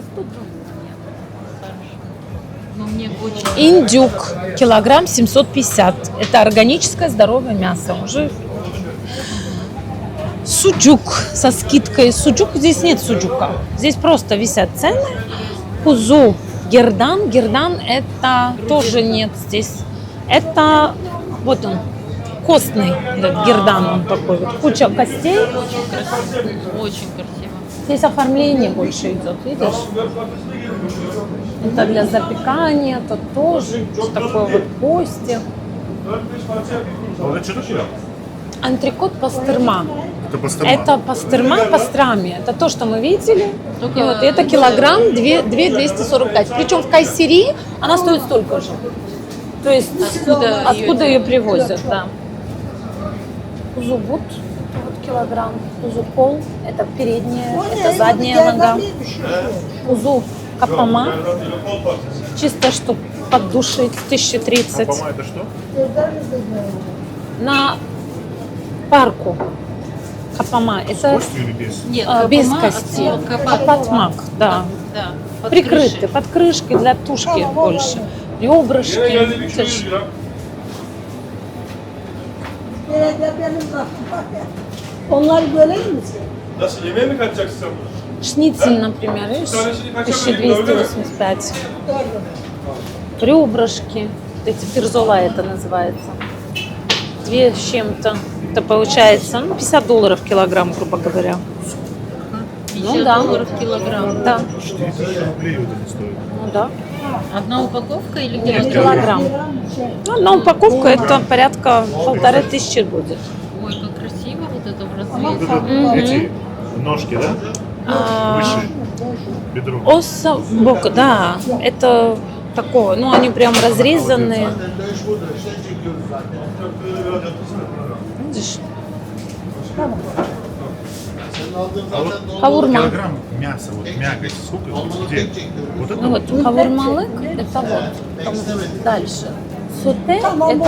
растут. Но мне очень... Индюк, килограмм 750. Это органическое здоровое мясо. Уже суджук со скидкой. Суджук, здесь нет суджука. Здесь просто висят цены. Кузу, гердан. Гердан это тоже нет здесь. Это вот он, костный этот гердан, он такой вот. Куча костей. Очень красиво. Очень красиво. Здесь оформление больше идет, видишь? Это для запекания, это тоже такое вот кости. А это что такое? Антрикот пастерма. Это пастерма. Это пастерма пастрами. Это то, что мы видели. Только И вот это килограмм 245. Причем в Кайсери она стоит столько же. То есть откуда ее привозят, да. Кузубут, вот килограмм. Кузукол, это передняя, это задняя нога. Кузу капама, чисто чтобы поддушить, 1030. Папама это что? На парку. Капама, это Костью или без? Нет, без капама, кости. капот. Капотмак, да. Да, под Прикрыты, крышей. под крышкой для тушки больше. Ребрышки. Видишь? Onlar böyle mi? Nasıl yemeğe mi kaçacaksın? Шницель, например, видишь? 1285. Ребрышки. Эти пирзола это называется. 2 с чем-то. Это получается $50 килограмм, грубо говоря. 50 Ну да. долларов килограмм. Да, 4000 рублей вот это стоит. ну да. Одна упаковка или Килограмм. Ну, одна упаковка это порядка 1500 будет. Ой, как красиво вот это в Вот разрезе. это эти ножки, да? А, Выше. Бедро. Особок, да, это такого, ну они прям разрезанные. Видишь? А вот Хавурма. килограмм мяса, вот мякоть, сколько? Где? Вот это Ну вот хавурмалык, это вот там дальше. Соте, это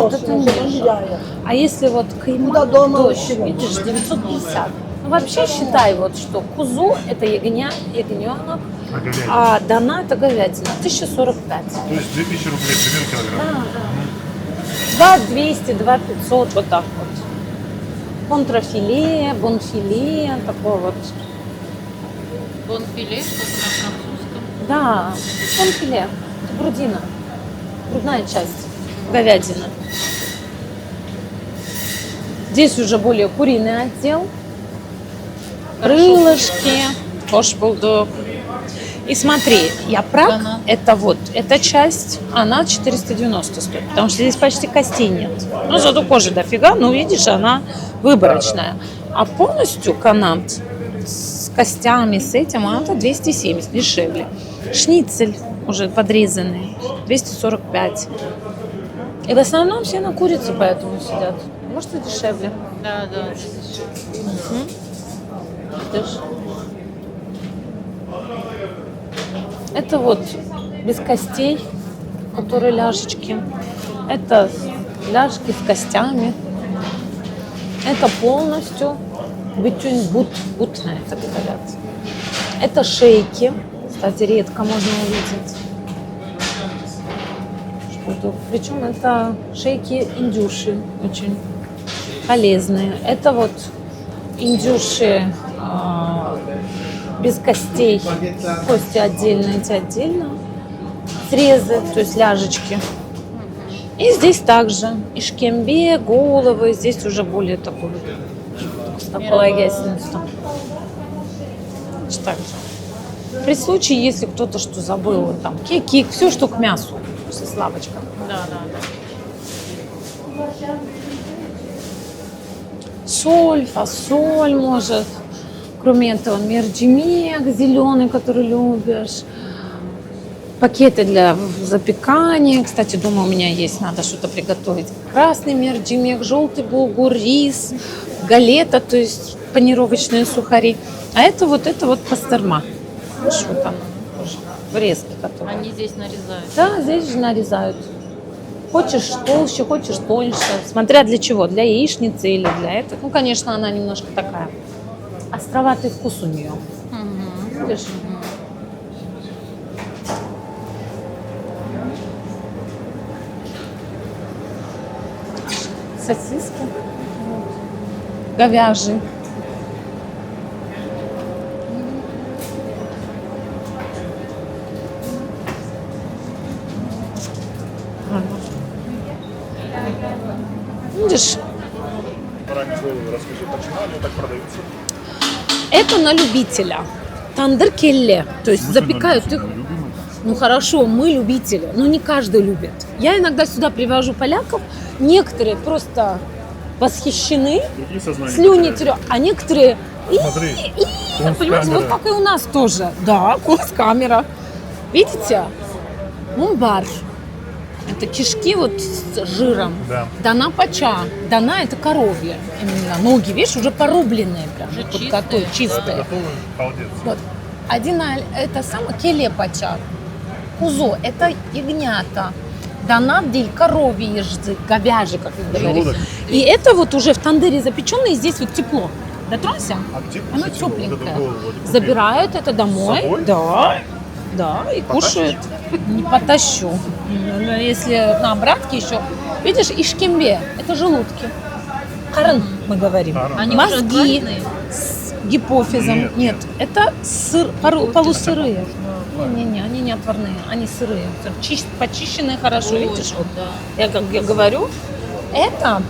вот это ниже. А если вот каймак, дождь, видишь, 950. Ну вообще считай вот, что кузу это ягненок, А говядина? а дана это говядина, 1045. То есть 2000 рублей примерно килограмм. 2200, 2500, вот так вот. Контрафиле, бонфиле, такое вот. Бонфиле, что-то на французском. Да, бонфиле, это грудина, грудная часть, говядина. Здесь уже более куриный отдел. Крылышки, кошбулдог. И смотри, япрак, Ага. это вот эта часть, она 490 стоит, потому что здесь почти костей нет. Ну, зато кожи дофига, ну, видишь, она выборочная. А полностью канат с костями, с этим, она 270, дешевле. Шницель уже подрезанный, 245. И в основном все на курицу поэтому сидят. Может, и дешевле. Да, да. Видишь? Это вот без костей, которые ляжечки. Это ляжки с костями. Это полностью бутюнь-бут, бутная, так говорят. Это шейки. Кстати, редко можно увидеть. Причем это шейки индюши, очень полезные. Это вот индюши без костей, кости отдельно, эти отдельно, срезы, то есть ляжечки. И здесь также ишкембе, головы, здесь уже более такой такое ясенство. Так. При случае, если кто-то что забыл, вот там кекик, все, что к мясу, со слабочкой. Да, да, да. Соль, фасоль, может. Кроме этого, мерджимек зеленый, который любишь. Пакеты для запекания. Кстати, дома у меня есть, надо что-то приготовить. Красный мерджимек, желтый булгур, рис, галета, то есть панировочные сухари. А это вот пастерма. Видишь, вот она, врезки, которые. Они здесь нарезают. Да, здесь же нарезают. Хочешь толще, хочешь тоньше. Смотря для чего. Для яичницы или для этого. Ну, конечно, она немножко такая. Островатый вкус у нее. Мгм. Видишь? сосиски. Говяжий. Видишь, Бараньи головы, расскажи, почему они вот так продаются? это на любителя. Тандыр келле. То есть запекают их. Ну хорошо, мы любители, но не каждый любит. Я иногда сюда привожу поляков. Некоторые просто восхищены, Другие сознания слюни потеряли. теряют, а некоторые... Смотри, Понимаете, вот как и у нас тоже. Да, камера. Видите? Мумбар. Это кишки вот с жиром. Да. Дана пача. Дана это коровье. Именно ноги, видишь, уже порубленные прям. Уже Вот чистые. готовы, Когда ты чистые. готовы, холодец. Вот. Один это самое келе пача. Кузо это ягнята. Дана дель коровьи ежды, говяжий, как вы говорите. Желудок. И это вот уже в тандыре запеченное, и здесь вот тепло. Дотронься. А где Оно кушать его? Вот эту тепленькое. голову вот купили? Забирают это домой. С собой? Да. Да, и кушают. Не потащу. Но если на обратке еще. Видишь, ишкембе – это желудки. Карын, мы говорим. Карын. Они уже Мозги отваренные? с гипофизом. Нет, Нет, это полусырые. Не, они не отварные, они сырые. Почищенные хорошо, видишь? Вот. Да. Я как я говорю, это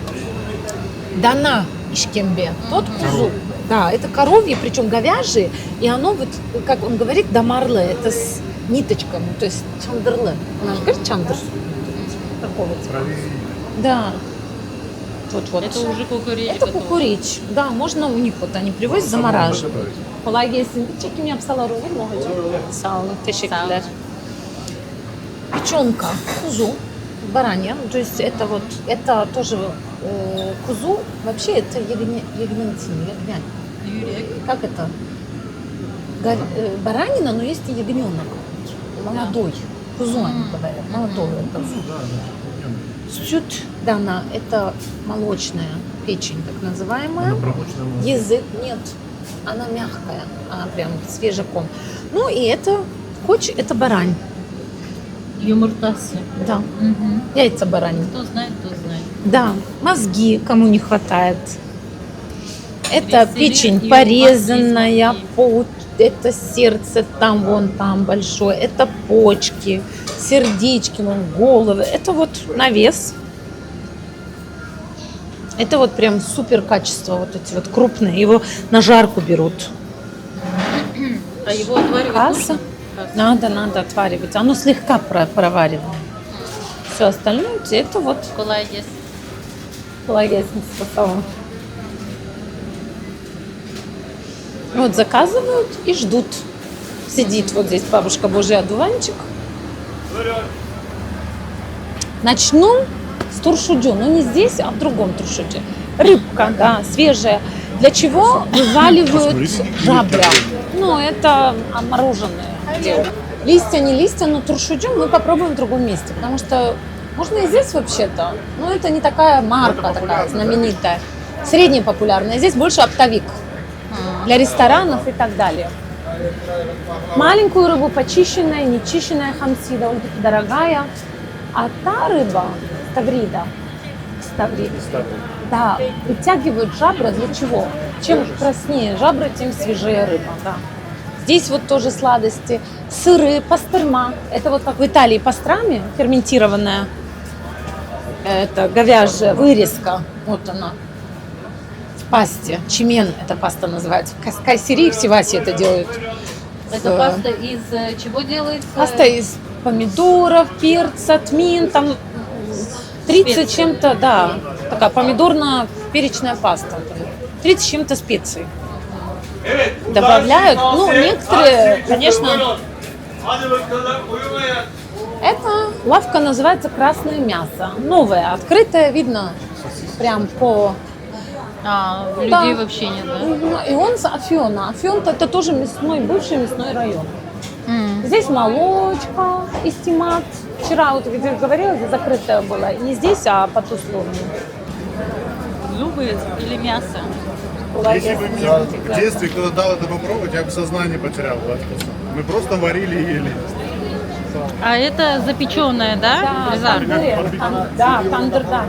дана ишкембе, тот кузу. Да, это коровьи, причем говяжьи, и оно вот, как он говорит, дамарлы, это с ниточками, то есть чандырлы. Она же говорит чандыр. Такого вот. Провези. Да. Вот. Это уже кукуречка. Это кукурич. Да, можно у них вот они привозят, замораживают. Kolay gelsin. Çekim yapsalar olur mu hocam? Sağ olun, teşekkürler. Печенка, кузу, баранья. То есть это вот, это тоже кузу. Вообще это ягнятина. Как это? Баранина, но есть и ягненок. Молодой. Кузу они говорят. Молодой это. Сют дана, это молочная печень, так называемая. Язык нет. Она мягкая, она прям свежаком. Ну и это коч, это барань. Юмуртасы. Да, Мгм. яйца барани. Кто знает, тот знает. Да, мозги, кому не хватает. Это Весь печень и порезанная, мозги. это сердце там большое, это почки, сердечки, вон, головы. Это вот навес. Это вот прям супер качество, вот эти вот крупные. Его на жарку берут. А его отваривать Касса. нужно? Надо отваривать. Оно слегка проваривано. Все остальное это вот Колайдес. половесница спасала. Вот заказывают и ждут. Сидит вот здесь бабушка Божий одуванчик. Начну с туршуджу, но не здесь, а в другом туршудже. Рыбка, да, свежая. Для чего вываливают жабря? Ну, это мороженое делают. Листья, не листья, но туршуджу мы попробуем в другом месте, потому что можно и здесь вообще-то, но это не такая марка такая знаменитая. Средне популярная. Здесь больше оптовик для ресторанов и так далее. Маленькую рыбу почищенная, нечищенная хамси, довольно-таки дорогая. А та рыба, ставрида, да, вытягивают жабры для чего? Чем краснее жабры, тем свежее рыба, да. Здесь вот тоже сладости. Сыры, пастерма. Это вот как в Италии пастрами, ферментированная. Это говяжья вырезка. Вот она. В пасте. Чимен эта паста называется. В Кайсери и в Севасе это делают. Это паста из чего делается? Паста из помидоров, перца, тмин, там 30 Специи. чем-то, да, такая помидорно-перечная паста. 30 с чем-то специй. Добавляют, ну, некоторые, конечно, Hadi bakalım uyumaya. эта лавка называется «Красное мясо». Новая, открытая, видно прям по... А, людей Да. вообще нет, да? Ну, и он с Афиона. Афион это тоже мясной, бывший мясной район. Здесь молочка, истимат. Вчера, вот где я говорила, здесь закрытая была. Не здесь, а по ту сторону. Зубы или мясо? Если бы меня в детстве кто-то дал это попробовать, я бы сознание потерял. Да, вкусно. Мы просто варили и ели. А это запеченная, да? Да, Резар? тандыре. Да, тандыр, да.